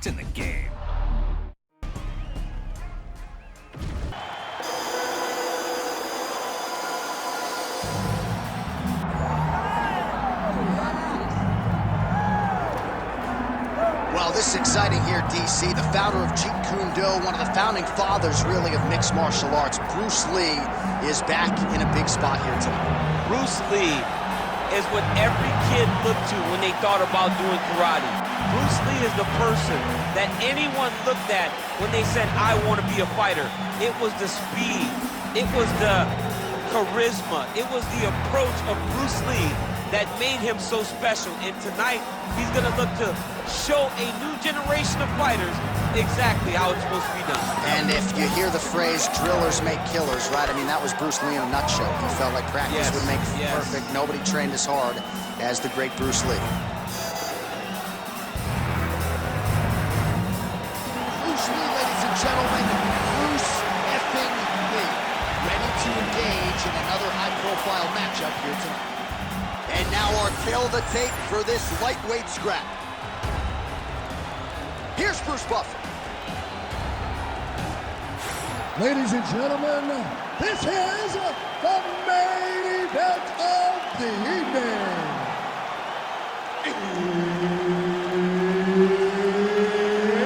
best in the game. Well, this is exciting here, DC. The founder of Jeet Kune Do, one of the founding fathers, really, of mixed martial arts, Bruce Lee, is back in a big spot here tonight. Bruce Lee is what every kid looked to when they thought about doing karate. Bruce Lee is the person that anyone looked at when they said, I want to be a fighter. It was the speed. It was the charisma. It was the approach of Bruce Lee that made him so special. And tonight, he's going to look to show a new generation of fighters exactly how it's supposed to be done. And if you hear the phrase, drillers make killers, right? I mean, that was Bruce Lee in a nutshell. He felt like practice would make perfect. Nobody trained as hard as the great Bruce Lee. Bruce Lee, ladies and gentlemen, Bruce effing Lee, ready to engage in another high-profile matchup here tonight. And now our tail of the tape for this lightweight scrap. Here's Bruce Buffer. Ladies and gentlemen, this is the main event of the evening.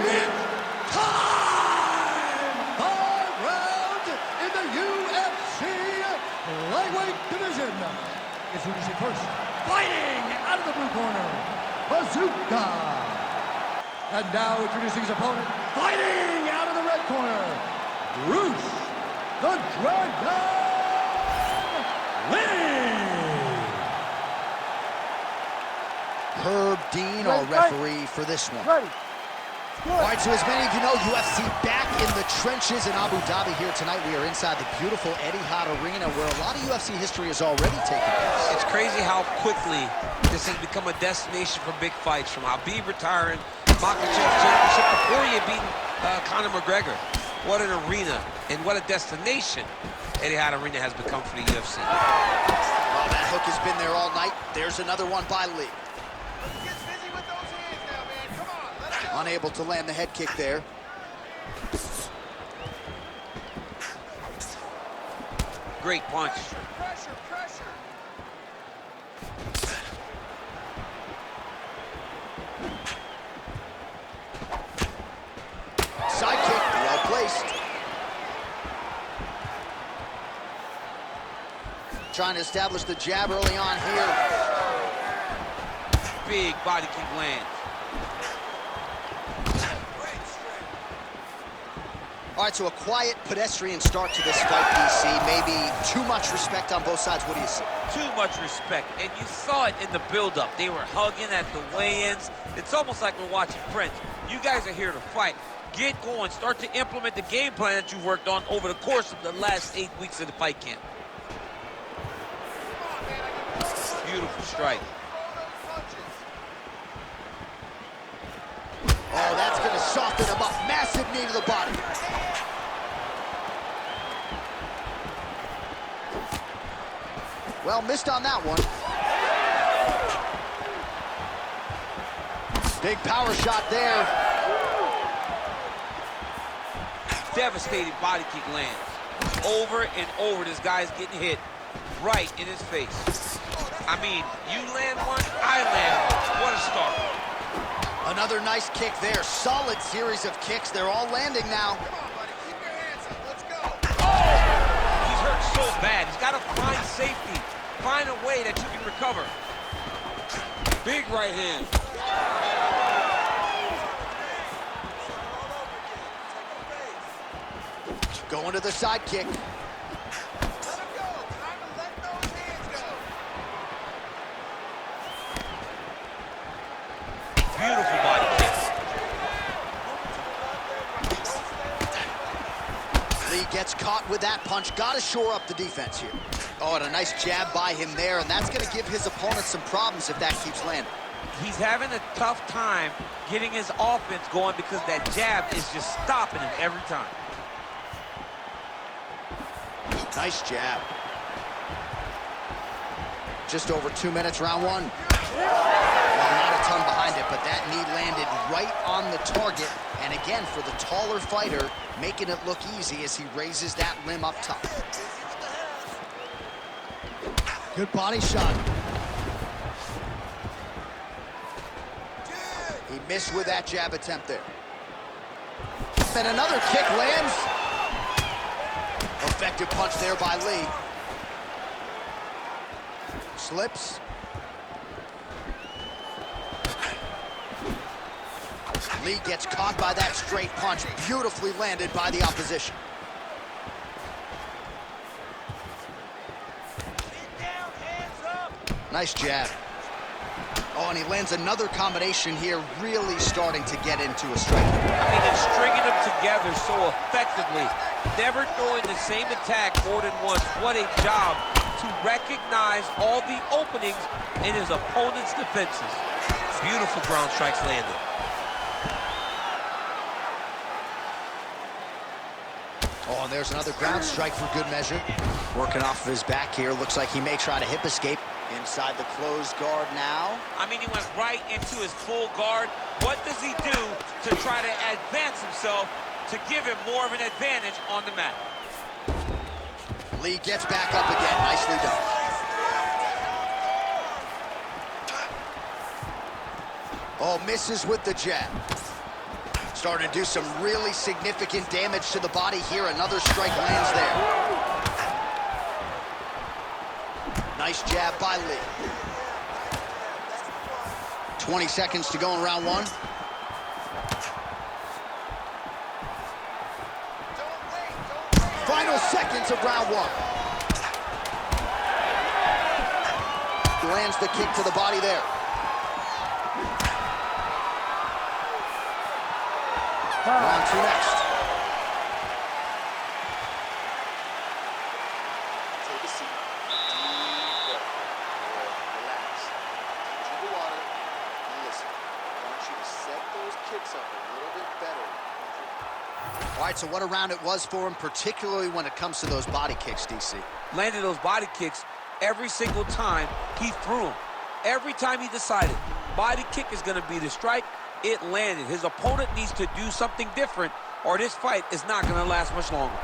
It's time! 5 rounds in the UFC lightweight division. Introducing first, fighting out of the blue corner, Bazooka. And now introducing his opponent, fighting out of the red corner, Bruce the Dragon Lee. Herb Dean, our referee for this one. All right, so as many of you know, UFC back in the trenches in Abu Dhabi here tonight. We are inside the beautiful Etihad Arena where a lot of UFC history has already taken place. It's crazy how quickly this has become a destination for big fights, from Habib retiring, Makhachev championship, before you beat Conor McGregor. What an arena and what a destination Etihad Arena has become for the UFC. Oh, that hook has been there all night. There's another one by Lee. Unable to land the head kick there. Great punch. Pressure, pressure. Side kick, well placed. Trying to establish the jab early on here. Big body kick lands. All right, so a quiet pedestrian start to this fight, DC. Maybe too much respect on both sides. What do you see? Too much respect, and you saw it in the build-up. They were hugging at the weigh-ins. It's almost like we're watching French. You guys are here to fight. Get going. Start to implement the game plan that you've worked on over the course of the last 8 weeks of the fight camp. Beautiful strike. Oh, that's going to soften him up. Massive knee to the body. Well, missed on that one. Big power shot there. Devastating body kick lands. Over and over, this guy's getting hit right in his face. I mean, you land one, I land one. What a start. Another nice kick there. Solid series of kicks. They're all landing now. Come on, buddy. Keep your hands up. Let's go. Oh! He's hurt so bad. He's got to find safety. Find a way that you can recover. Big right hand. Going to the side kick. Let him go. Time to let those hands go. Beautiful body kick. Lee gets caught with that punch. Got to shore up the defense here. Oh, and a nice jab by him there, and that's going to give his opponent some problems if that keeps landing. He's having a tough time getting his offense going because that jab is just stopping him every time. Nice jab. Just over 2 minutes, round one. Well, not a ton behind it, but that knee landed right on the target. And again, for the taller fighter, making it look easy as he raises that limb up top. Good body shot. He missed with that jab attempt there. And another kick lands. Effective punch there by Lee. Slips. Lee gets caught by that straight punch, beautifully landed by the opposition. Nice jab. Oh, and he lands another combination here, really starting to get into a strike. I mean, it's stringing them together so effectively. Never throwing the same attack more than once. What a job to recognize all the openings in his opponent's defenses. Beautiful ground strikes landed. Oh, and there's another ground strike for good measure. Working off of his back here. Looks like he may try to hip escape. Inside the closed guard now. I mean, he went right into his full guard. What does he do to try to advance himself to give him more of an advantage on the mat? Lee gets back up again. Nicely done. Oh, misses with the jab. Starting to do some really significant damage to the body here. Another strike lands there. Nice jab by Lee. 20 seconds to go in round one. Final seconds of round one. Lands the kick to the body there. Round two next. Take a seat. Deep breath. Relax. Drink the water. And listen. I want you to set those kicks up a little bit better. All right, so what a round it was for him, particularly when it comes to those body kicks, DC. Landed those body kicks every single time he threw them. Every time he decided body kick is going to be the strike, it landed. His opponent needs to do something different, or this fight is not going to last much longer.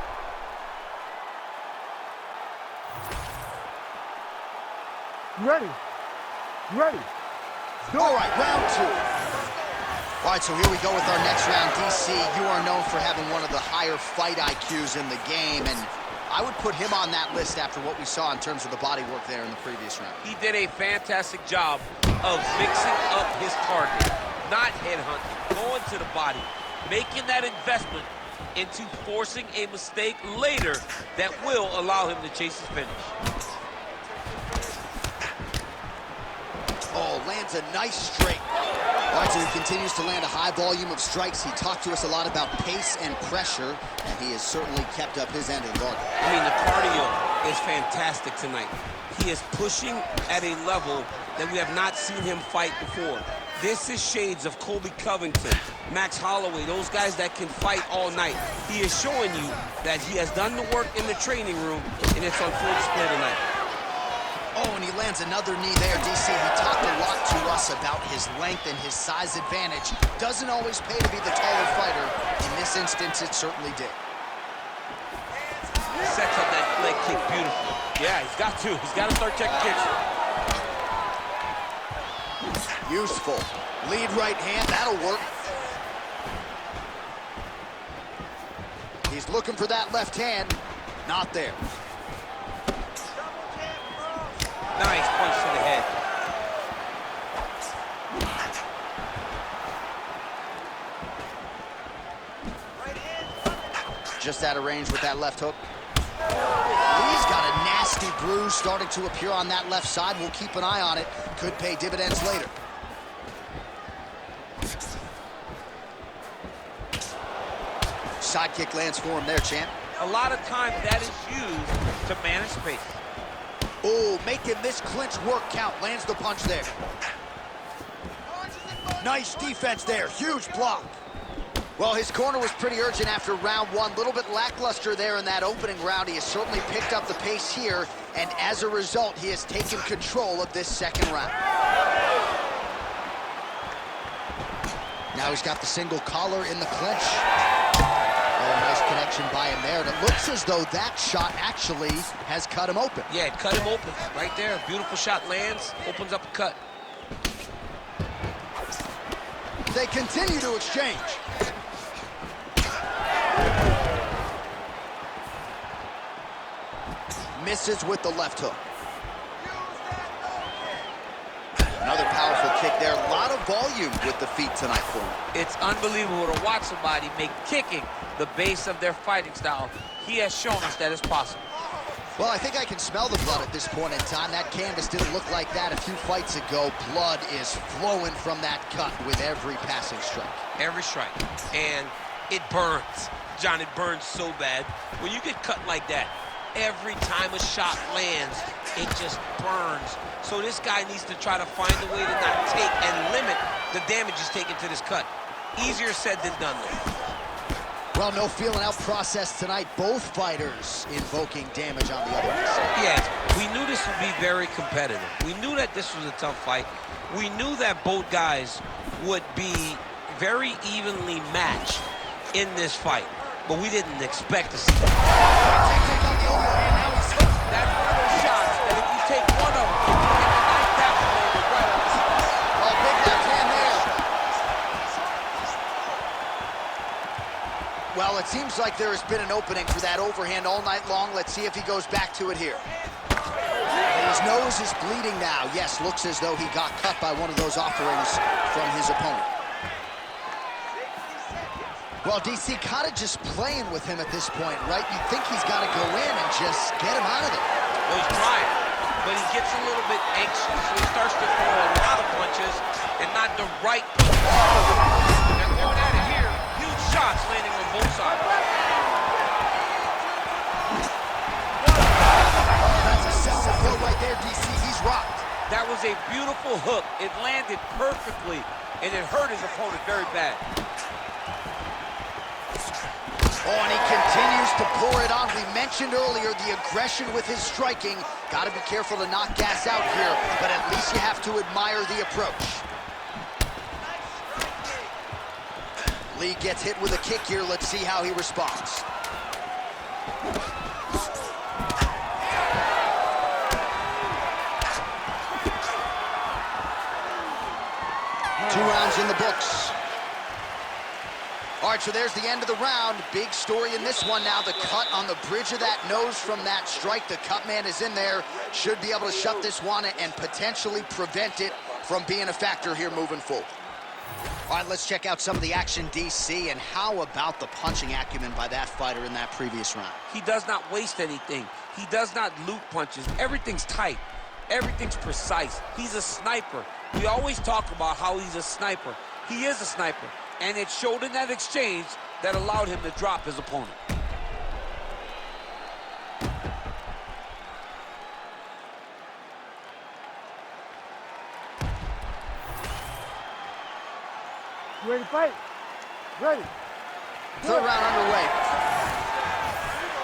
Ready. Ready. Go. All right, round two. All right, so here we go with our next round. DC, you are known for having one of the higher fight IQs in the game, and I would put him on that list after what we saw in terms of the body work there in the previous round. He did a fantastic job of mixing up his target, not headhunting, going to the body, making that investment into forcing a mistake later that will allow him to chase his finish. Oh, lands a nice straight. All right, so he continues to land a high volume of strikes. He talked to us a lot about pace and pressure, and he has certainly kept up his end of the bargain. I mean, the cardio is fantastic tonight. He is pushing at a level that we have not seen him fight before. This is shades of Colby Covington, Max Holloway, those guys that can fight all night. He is showing you that he has done the work in the training room, and it's on full display tonight. Oh, and he lands another knee there, DC. He talked a lot to us about his length and his size advantage. Doesn't always pay to be the taller fighter. In this instance, it certainly did. Sets up that leg kick beautifully. Yeah, he's got to. He's got to start checking kicks. Useful. Lead right hand, that'll work. He's looking for that left hand. Not there. Nice punch to the head. Just out of range with that left hook. He's got a nasty bruise starting to appear on that left side. We'll keep an eye on it. Could pay dividends later. Side kick lands for him there, champ. A lot of times that is used to manage space. Oh, making this clinch work count. Lands the punch there. Nice defense there. Huge block. Well, his corner was pretty urgent after round one. A little bit lackluster there in that opening round. He has certainly picked up the pace here, and as a result, he has taken control of this second round. Now he's got the single collar in the clinch. Oh, nice connection by him there. And it looks as though that shot actually has cut him open. Yeah, it cut him open right there. Beautiful shot lands, opens up a cut. They continue to exchange. Misses with the left hook. Another powerful kick there. A lot of volume with the feet tonight for him. It's unbelievable to watch somebody make kicking the base of their fighting style. He has shown us that it's possible. Well, I think I can smell the blood at this point in time. That canvas didn't look like that a few fights ago. Blood is flowing from that cut with every passing strike. Every strike. And it burns. John, it burns so bad. When you get cut like that, every time a shot lands, it just burns. So this guy needs to try to find a way to not take and limit the damage he's taken to this cut. Easier said than done, though. Well, no feeling out process tonight. Both fighters invoking damage on the other side. Yes, we knew this would be very competitive. We knew that this was a tough fight. We knew that both guys would be very evenly matched in this fight, but we didn't expect to see that. That's one of those shots that if you take one of them, you can knock that one over right on the spot. Oh, big left hand there. Well, it seems like there has been an opening for that overhand all night long. Let's see if he goes back to it here. His nose is bleeding now. Yes, looks as though he got cut by one of those offerings from his opponent. Well, DC kind of just playing with him at this point, right? You think he's got to go in and just get him out of there. Well, he's trying, but he gets a little bit anxious, so he starts to throw a lot of punches and not the right punches. They're going at it here. Huge shots landing on both sides. That's a solid blow right there, DC. He's rocked. That was a beautiful hook. It landed perfectly, and it hurt his opponent very bad. Oh, and he continues to pour it on. We mentioned earlier the aggression with his striking. Got to be careful to not gas out here, but at least you have to admire the approach. Lee gets hit with a kick here. Let's see how he responds. 2 rounds in the books. All right, so there's the end of the round. Big story in this one now. The cut on the bridge of that nose from that strike. The cut man is in there. Should be able to shut this one and potentially prevent it from being a factor here moving forward. All right, let's check out some of the action, DC, and how about the punching acumen by that fighter in that previous round? He does not waste anything. He does not loop punches. Everything's tight. Everything's precise. He's a sniper. We always talk about how he's a sniper. He is a sniper. And it showed in that exchange that allowed him to drop his opponent. You ready to fight? Ready. Third round underway.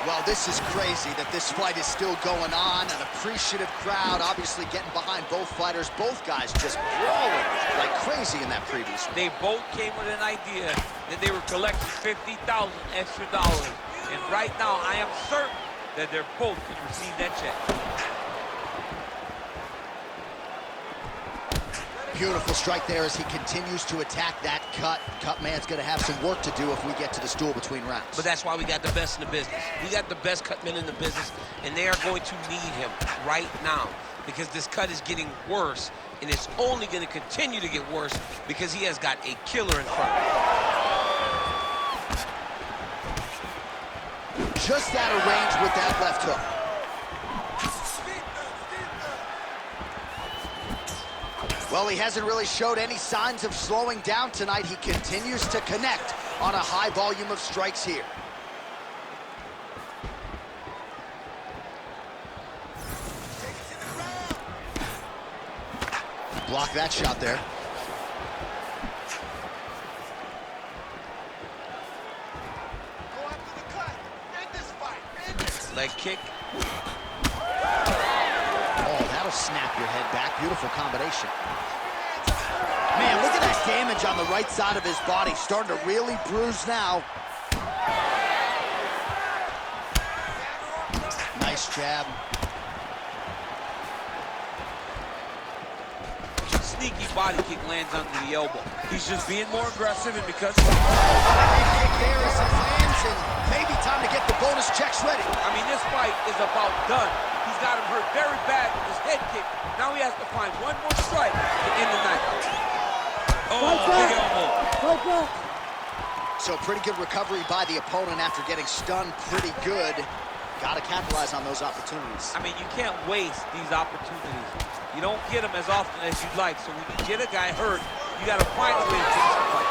Well, this is crazy that this fight is still going on. An appreciative crowd obviously getting behind both fighters. Both guys just brawling like crazy in that previous one. They both came with an idea that they were collecting $50,000 extra dollars. And right now, I am certain that they're both going to receive that check. Beautiful strike there as he continues to attack that cut. Cut man's going to have some work to do if we get to the stool between rounds. But that's why we got the best in the business. We got the best cut men in the business, and they are going to need him right now because this cut is getting worse, and it's only going to continue to get worse because he has got a killer in front of him. Just out of range with that left hook. Well, he hasn't really showed any signs of slowing down tonight. He continues to connect on a high volume of strikes here. Block that shot there. Leg kick. Oh, that'll snap your head back. Beautiful combination. Man, look at that damage on the right side of his body. Starting to really bruise now. Nice jab. Sneaky body kick lands under the elbow. He's just being more aggressive, and because Big kick there as it lands, and maybe time to get the bonus checks ready. I mean, this fight is about done. He's got him hurt very bad with his head kick. Now he has to find one more strike to end the night. Oh, big elbow. So pretty good recovery by the opponent after getting stunned pretty good. Got to capitalize on those opportunities. I mean, you can't waste these opportunities. You don't get them as often as you'd like. So when you get a guy hurt, you got to find a way to finish the fight.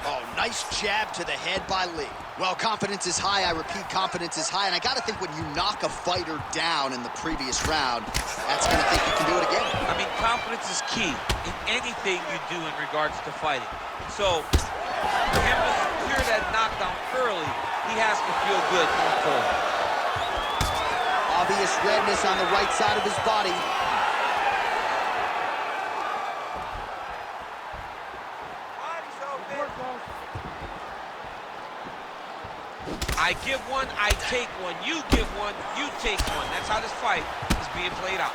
Oh, nice jab to the head by Lee. Well, confidence is high. I repeat, confidence is high. And I got to think when you knock a fighter down in the previous round, that's going to think you can do it again. I mean, confidence is key in anything you do in regards to fighting. So for him to secure that knockdown early, he has to feel good going forward. Obvious redness on the right side of his body. I give one, I take one. You give one, you take one. That's how this fight is being played out.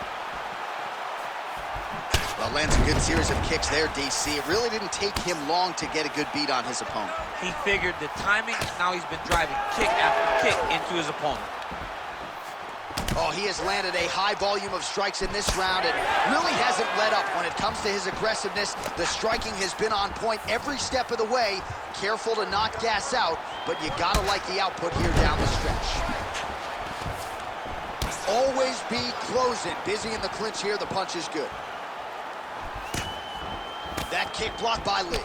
Well, lands a good series of kicks there, DC. It really didn't take him long to get a good beat on his opponent. He figured the timing, now he's been driving kick after kick into his opponent. Oh, he has landed a high volume of strikes in this round and really hasn't let up when it comes to his aggressiveness. The striking has been on point every step of the way. Careful to not gas out, but you gotta like the output here down the stretch. Always be closing. Busy in the clinch here, the punch is good. That kick blocked by Lee.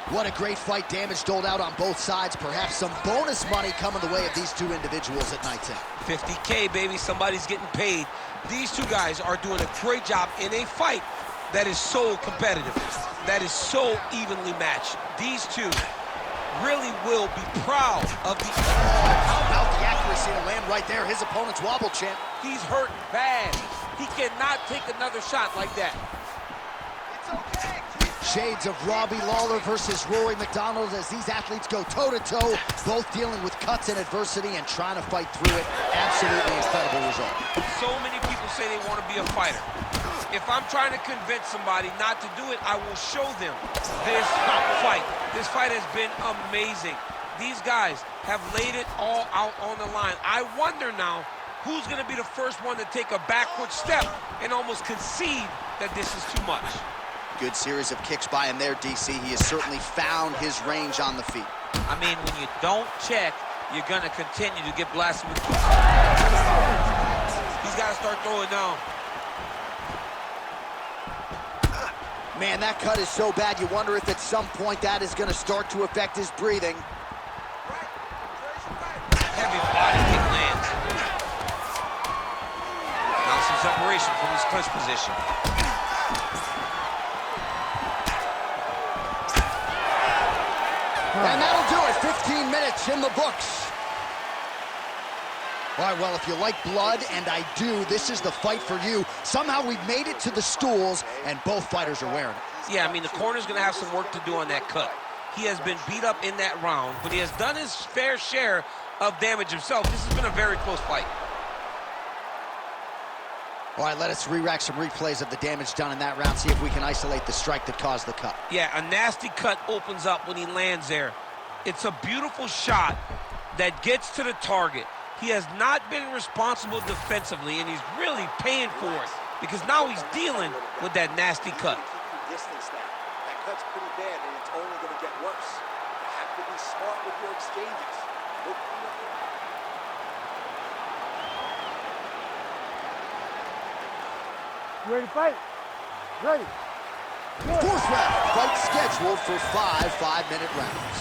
What a great fight. Damage doled out on both sides. Perhaps some bonus money coming the way of these two individuals at night 10. 50K, baby. Somebody's getting paid. These two guys are doing a great job in a fight that is so competitive, that is so evenly matched. These two really will be proud of the... How about the accuracy to land right there? His opponent's wobble, champ. He's hurting bad. He cannot take another shot like that. It's okay. Shades of Robbie Lawler versus Rory McDonald as these athletes go toe-to-toe, both dealing with cuts and adversity and trying to fight through it. Absolutely incredible result. So many people say they want to be a fighter. If I'm trying to convince somebody not to do it, I will show them this fight. This fight has been amazing. These guys have laid it all out on the line. I wonder now who's going to be the first one to take a backward step and almost concede that this is too much. Good series of kicks by him there, DC. He has certainly found his range on the feet. I mean, when you don't check, you're going to continue to get blasted with... He's got to start throwing down. Man, that cut is so bad, you wonder if at some point that is going to start to affect his breathing. Heavy body kick lands. Now some separation from his clinch position. And that'll do it. 15 minutes in the books. All right, well, if you like blood, and I do, this is the fight for you. Somehow we've made it to the stools, and both fighters are wearing it. Yeah, I mean, the corner's going to have some work to do on that cut. He has been beat up in that round, but he has done his fair share of damage himself. This has been a very close fight. All right, let us re-rack some replays of the damage done in that round, see if we can isolate the strike that caused the cut. Yeah, a nasty cut opens up when he lands there. It's a beautiful shot that gets to the target. He has not been responsible defensively, and he's really paying for it because now he's dealing with that nasty cut. Distance now. That cut's pretty bad, and it's only going to get worse. You have to be smart with your exchanges. Look. Ready to fight? Ready. Fourth round, fight scheduled for 5 5-minute rounds.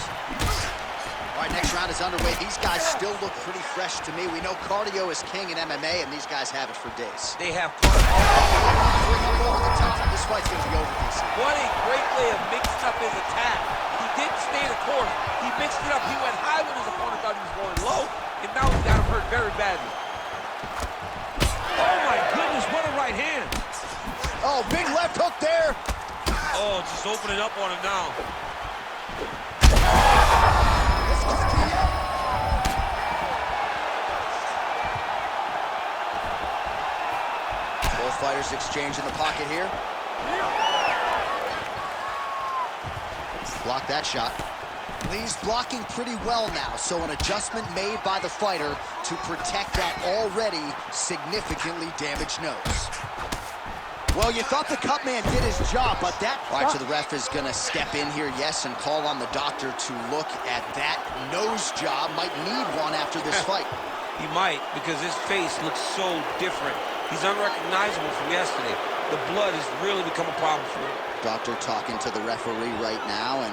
All right, next round is underway. These guys still look pretty fresh to me. We know cardio is king in MMA, and these guys have it for days. They have cardio. Over the top. This fight's going to be over, DC. What a great way of mixing up his attack. He didn't stay the course. He mixed it up. He went high when his opponent thought he was going low, and now he got him hurt very badly. Oh, my goodness, what a right hand. Oh, big left Oh, just opening up on him now. Both fighters exchange in the pocket here. Block that shot. Lee's blocking pretty well now, so an adjustment made by the fighter to protect that already significantly damaged nose. Well, you thought the cut man did his job, but that... All right, so the ref is gonna step in here, yes, and call on the doctor to look at that nose job. Might need one after this fight. He might, because his face looks so different. He's unrecognizable from yesterday. The blood has really become a problem for him. Doctor talking to the referee right now, and...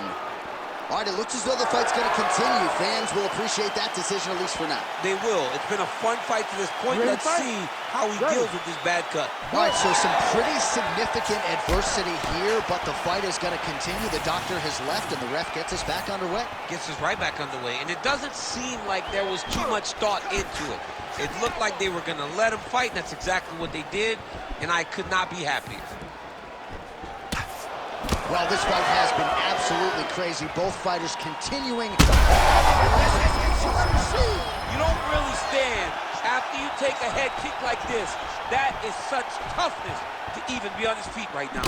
All right, it looks as though the fight's going to continue. Fans will appreciate that decision, at least for now. They will. It's been a fun fight to this point. Let's see how he deals with this bad cut. All right, so some pretty significant adversity here, but the fight is going to continue. The doctor has left, and the ref gets us back underway. Gets us right back underway, and it doesn't seem like there was too much thought into it. It looked like they were going to let him fight, and that's exactly what they did, and I could not be happier. Well, this fight has been absolutely crazy. Both fighters continuing. You don't really stand after you take a head kick like this. That is such toughness to even be on his feet right now.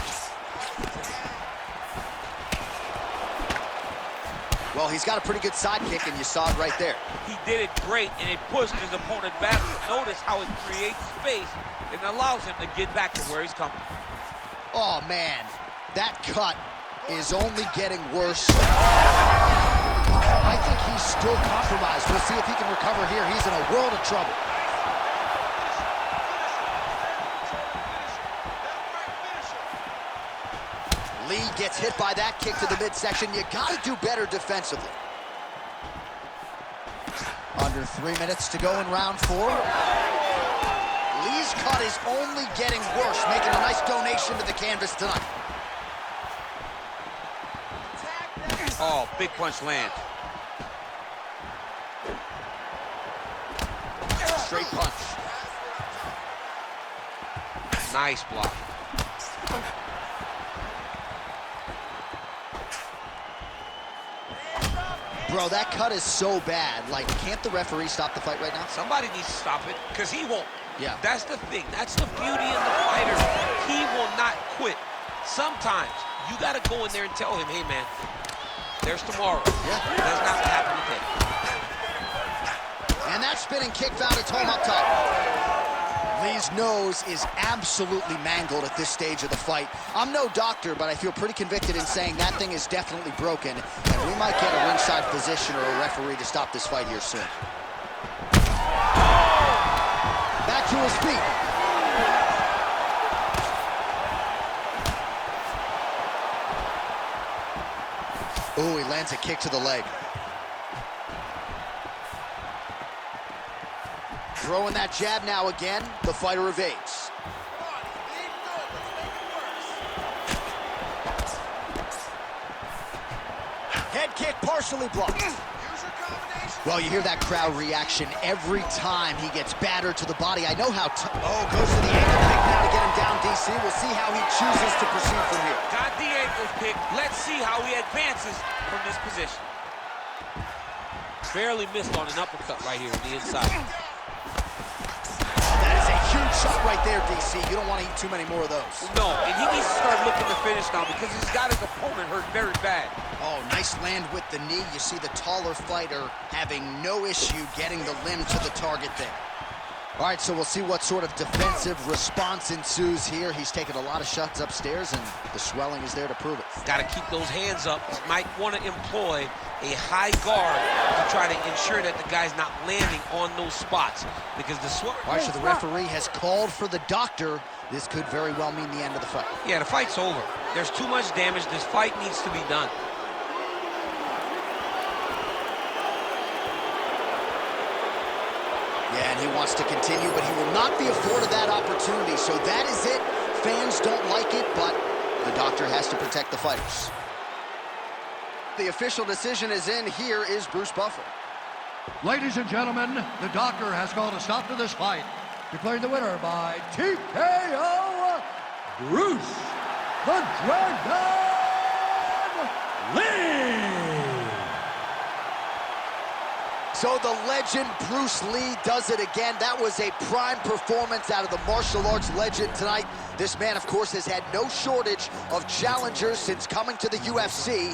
Well, he's got a pretty good sidekick, and you saw it right there. He did it great, and it pushed his opponent back. Notice how it creates space and allows him to get back to where he's coming. Oh, man. That cut is only getting worse. I think he's still compromised. We'll see if he can recover here. He's in a world of trouble. Lee gets hit by that kick to the midsection. You gotta do better defensively. Under 3 minutes to go in round 4. Lee's cut is only getting worse, making a nice donation to the canvas tonight. Oh, big punch lands. Straight punch. Nice block. Bro, that cut is so bad. Like, can't the referee stop the fight right now? Somebody needs to stop it, because he won't. Yeah. That's the thing. That's the beauty in the fighter. He will not quit. Sometimes you got to go in there and tell him, hey, man, there's tomorrow. Yeah. That's not what happened today. And that spinning kick found its home up top. Lee's nose is absolutely mangled at this stage of the fight. I'm no doctor, but I feel pretty convicted in saying that thing is definitely broken, and we might get a ringside physician or a referee to stop this fight here soon. Back to his feet. Ooh, he lands a kick to the leg. Throwing that jab now again. The fighter evades. Head kick partially blocked. Well, you hear that crowd reaction every time he gets battered to the body. I know how... Oh, goes to the ankle pick now to get him down, DC. We'll see how he chooses to proceed from here. Got the ankle pick. Let's see how he advances from this position. Barely missed on an uppercut right here on the inside. That is a huge shot right there, DC. You don't want to eat too many more of those. No, and he needs to start looking to finish now because he's got his opponent hurt very bad. Oh, nice land with the knee. You see the taller fighter having no issue getting the limb to the target there. All right, so we'll see what sort of defensive response ensues here. He's taken a lot of shots upstairs, and the swelling is there to prove it. Got to keep those hands up. He might want to employ a high guard to try to ensure that the guy's not landing on those spots because the swelling... All right, so the referee has called for the doctor. This could very well mean the end of the fight. Yeah, the fight's over. There's too much damage. This fight needs to be done. Yeah, and he wants to continue, but he will not be afforded that opportunity. So that is it. Fans don't like it, but the doctor has to protect the fighters. The official decision is in. Here is Bruce Buffer. Ladies and gentlemen, the doctor has called a stop to this fight, declaring the winner by TKO, Bruce the Dragon So the legend Bruce Lee does it again. That was a prime performance out of the martial arts legend tonight. This man, of course, has had no shortage of challengers since coming to the UFC.